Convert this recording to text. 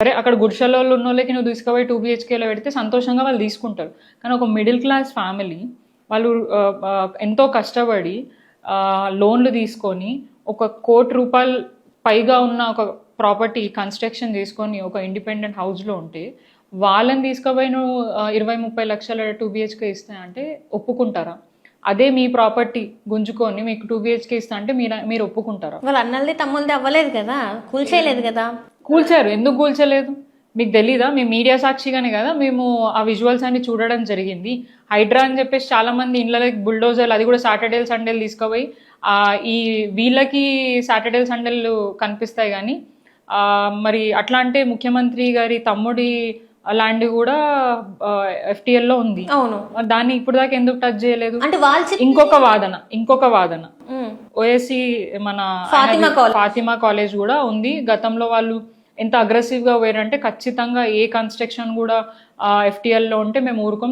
సరే అక్కడ గుడిసెలో ఉన్న వాళ్ళకి నువ్వు తీసుకుపోయి 2 BHKలో పెడితే సంతోషంగా వాళ్ళు తీసుకుంటారు. కానీ ఒక మిడిల్ క్లాస్ ఫ్యామిలీ వాళ్ళు ఎంతో కష్టపడి లోన్లు తీసుకొని ఒక ₹1,00,00,000 పైగా ఉన్న ఒక ప్రాపర్టీ కన్స్ట్రక్షన్ చేసుకొని ఒక ఇండిపెండెంట్ హౌస్లో ఉంటే వాళ్ళని తీసుకుపోయి నువ్వు 20-30 లక్షల 2 BHK ఇస్తా అంటే ఒప్పుకుంటారా? అదే మీ ప్రాపర్టీ గుంజుకొని మీకు 2 BHK ఇస్తా అంటే మీరు ఒప్పుకుంటారా? వాళ్ళ అన్నల్ది తమ్ముళ్ళది అవ్వలేదు కదా, కూల్చేయలేదు కదా. కూల్చారు, ఎందుకు కూల్చలేదు? మీకు తెలీదా? మీ మీడియా సాక్షిగానే కదా మేము ఆ విజువల్స్ అన్ని చూడడం జరిగింది. హైడ్రా అని చెప్పేసి చాలా మంది ఇళ్ళకి బుల్డోజర్లు, అది కూడా సాటర్డేలు సండేలు తీసుకుపోయి ఈ వీళ్ళకి సాటర్డేలు సండేలు కనిపిస్తాయి కానీ మరి అట్లా అంటే ముఖ్యమంత్రి గారి తమ్ముడి ల్యాండ్ కూడా FTLలో ఉంది. అవును, దాన్ని ఇప్పుడు దాకా ఎందుకు టచ్ చేయలేదు? అంటే వాళ్ళు ఇంకొక వాదన OSC మన ఫాతిమా కాలేజ్ కూడా ఉంది. గతంలో వాళ్ళు ఎంత అగ్రెసివ్ గా పోయారంటే ఖచ్చితంగా ఏ కన్స్ట్రక్షన్ కూడా FTLలో ఉంటే మేము ఊరుకోం.